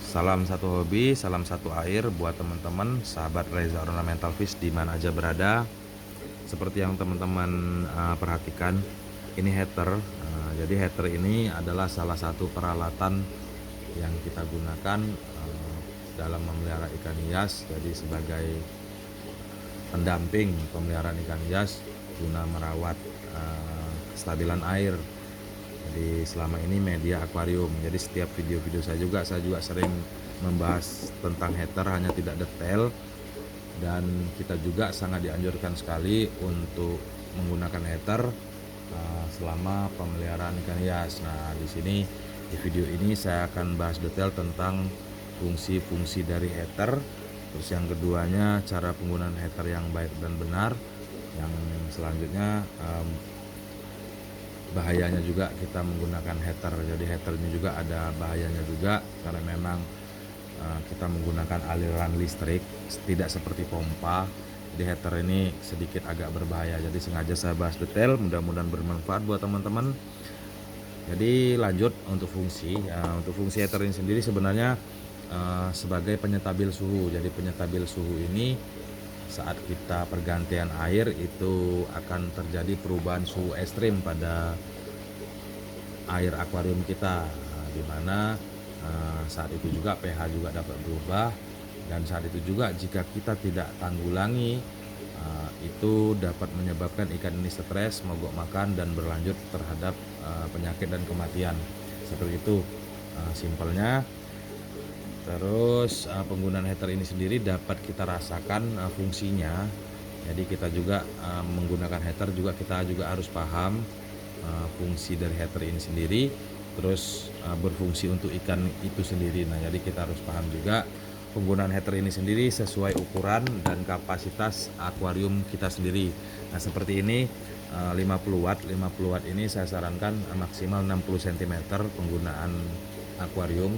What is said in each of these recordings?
Salam satu hobi, salam satu air buat teman-teman, sahabat Reza Ornamental Fish di mana aja berada. Seperti yang teman-teman perhatikan, ini heater. Jadi heater ini adalah salah satu peralatan yang kita gunakan dalam memelihara ikan hias. Jadi sebagai pendamping pemeliharaan ikan hias guna merawat kestabilan air. Jadi selama ini media akuarium. Jadi setiap video-video saya juga sering membahas tentang heater, hanya tidak detail. Dan kita juga sangat dianjurkan sekali untuk menggunakan heater selama pemeliharaan ikan hias. Nah, di sini di video ini saya akan bahas detail tentang fungsi-fungsi dari heater. Terus yang keduanya cara penggunaan heater yang baik dan benar. Yang selanjutnya bahayanya juga kita menggunakan heater. Jadi heater ini juga ada bahayanya juga karena memang kita menggunakan aliran listrik, tidak seperti pompa. Di heater ini sedikit agak berbahaya, jadi sengaja saya bahas detail, mudah-mudahan bermanfaat buat teman-teman. Jadi lanjut untuk fungsi. Untuk fungsi heater ini sendiri sebenarnya sebagai penyetabil suhu. Jadi penyetabil suhu ini saat kita pergantian air itu akan terjadi perubahan suhu ekstrim pada air akuarium kita, di mana saat itu juga pH juga dapat berubah, dan saat itu juga jika kita tidak tanggulangi itu dapat menyebabkan ikan ini stres, mogok makan, dan berlanjut terhadap penyakit dan kematian. Seperti itu simpelnya. Terus penggunaan heater ini sendiri dapat kita rasakan fungsinya. Jadi kita juga menggunakan heater juga kita juga harus paham fungsi dari heater ini sendiri, terus berfungsi untuk ikan itu sendiri. Nah, jadi kita harus paham juga penggunaan heater ini sendiri sesuai ukuran dan kapasitas akuarium kita sendiri. Nah, seperti ini 50 watt ini saya sarankan maksimal 60 cm penggunaan akuarium,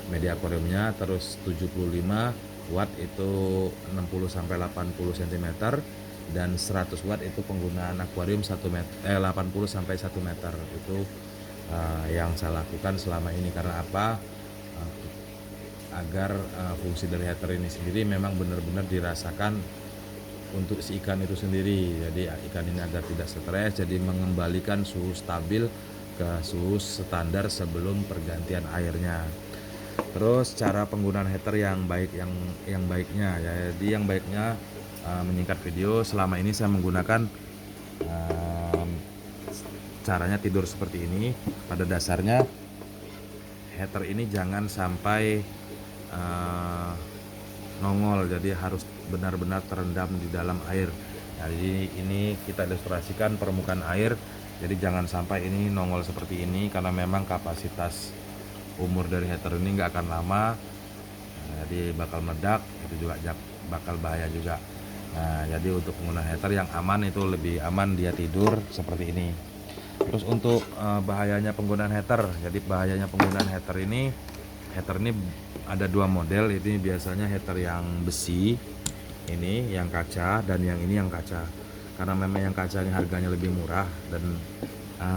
media akuariumnya. Terus 75 watt itu 60 sampai 80 cm, dan 100 watt itu penggunaan akuarium 80 sampai 1 meter. Itu yang saya lakukan selama ini. Karena apa? Agar fungsi dari heater ini sendiri memang benar-benar dirasakan untuk si ikan itu sendiri. Jadi ikan ini agar tidak stres, jadi mengembalikan suhu stabil ke suhu standar sebelum pergantian airnya. Terus cara penggunaan heater yang baik, yang baiknya, jadi yang baiknya menyingkat video, selama ini saya menggunakan caranya tidur seperti ini. Pada dasarnya heater ini jangan sampai nongol, jadi harus benar-benar terendam di dalam air. Jadi ini kita ilustrasikan permukaan air, jadi jangan sampai ini nongol seperti ini, karena memang kapasitas umur dari heater ini nggak akan lama. Jadi bakal meledak, itu juga bakal bahaya juga. Nah, jadi untuk penggunaan heater yang aman itu lebih aman dia tidur seperti ini. Terus untuk bahayanya penggunaan heater, jadi bahayanya penggunaan heater ini ada dua model. Ini biasanya heater yang besi, ini yang kaca, dan yang ini yang kaca. Karena memang yang kaca ini harganya lebih murah dan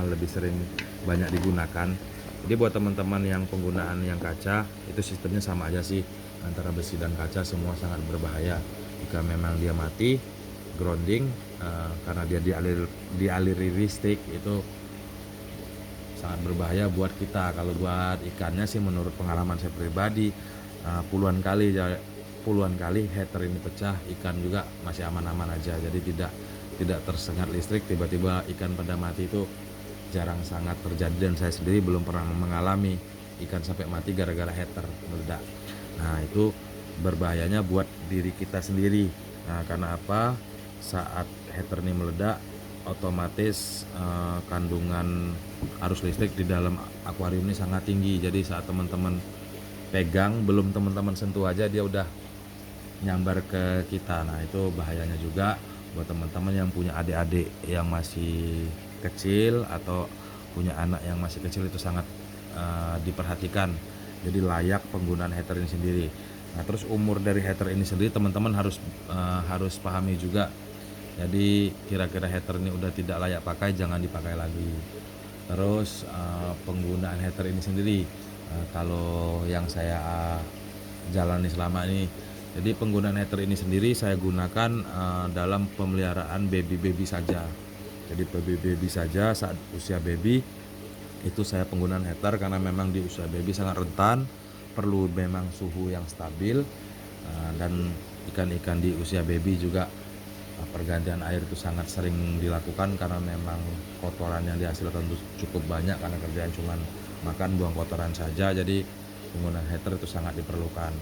lebih sering banyak digunakan. Jadi buat teman-teman yang penggunaan yang kaca, itu sistemnya sama aja sih, antara besi dan kaca semua sangat berbahaya. Jika memang dia mati, grounding, karena dia dialiri listrik, itu sangat berbahaya buat kita. Kalau buat ikannya sih menurut pengalaman saya pribadi, puluhan kali heater ini pecah, ikan juga masih aman-aman aja. Jadi tidak tersengat listrik, tiba-tiba ikan pada mati itu jarang sangat terjadi, dan saya sendiri belum pernah mengalami ikan sampai mati gara-gara heater meledak. Nah, itu berbahayanya buat diri kita sendiri. Nah, karena apa? Saat heater ini meledak, otomatis kandungan arus listrik di dalam akuarium ini sangat tinggi. Jadi saat teman-teman pegang, belum teman-teman sentuh aja dia udah nyambar ke kita. Nah, itu bahayanya juga buat teman-teman yang punya adik-adik yang masih kecil atau punya anak yang masih kecil, itu sangat diperhatikan. Jadi layak penggunaan heater ini sendiri. Nah, terus umur dari heater ini sendiri teman-teman harus pahami juga. Jadi kira-kira heater ini udah tidak layak pakai, jangan dipakai lagi. Terus penggunaan heater ini sendiri, kalau yang saya jalani selama ini. Jadi penggunaan heater ini sendiri saya gunakan dalam pemeliharaan baby-baby saja. Jadi baby-baby saja, saat usia baby itu saya penggunaan heater karena memang di usia baby sangat rentan, perlu memang suhu yang stabil, dan ikan-ikan di usia baby juga pergantian air itu sangat sering dilakukan karena memang kotoran yang dihasilkan itu cukup banyak karena kerjaan cuma makan buang kotoran saja. Jadi penggunaan heater itu sangat diperlukan.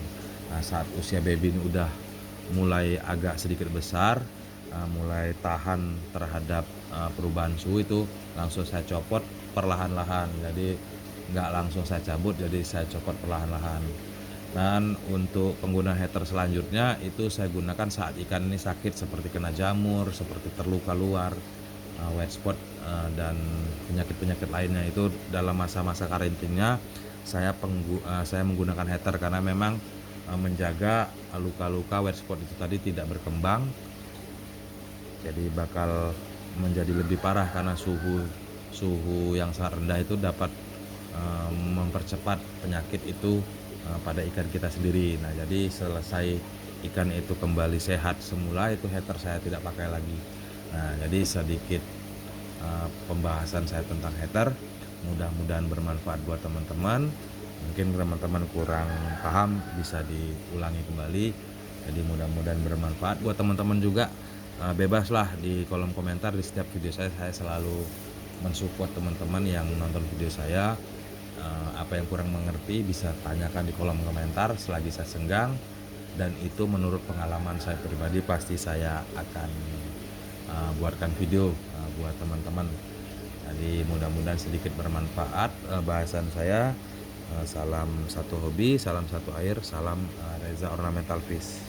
Nah, saat usia baby ini udah mulai agak sedikit besar, mulai tahan terhadap perubahan suhu, itu langsung saya copot perlahan-lahan. Jadi nggak langsung saya cabut, jadi saya copot perlahan-lahan. Dan untuk penggunaan heater selanjutnya itu saya gunakan saat ikan ini sakit seperti kena jamur, seperti terluka luar, white spot, dan penyakit-penyakit lainnya. Itu dalam masa-masa karantinanya saya menggunakan heater karena memang menjaga luka-luka white spot itu tadi tidak berkembang. Jadi bakal menjadi lebih parah karena suhu yang sangat rendah itu dapat mempercepat penyakit itu pada ikan kita sendiri. Nah, jadi selesai ikan itu kembali sehat semula, itu heater saya tidak pakai lagi. Nah, jadi sedikit pembahasan saya tentang heater, mudah-mudahan bermanfaat buat teman-teman. Mungkin teman-teman kurang paham bisa diulangi kembali. Jadi mudah-mudahan bermanfaat buat teman-teman juga. Bebaslah di kolom komentar di setiap video saya selalu mensupport teman-teman yang nonton video saya. Apa yang kurang mengerti bisa tanyakan di kolom komentar selagi saya senggang, dan itu menurut pengalaman saya pribadi pasti saya akan buatkan video buat teman-teman. Jadi mudah-mudahan sedikit bermanfaat bahasan saya. Salam satu hobi, salam satu air, salam Reza Ornamental Fish.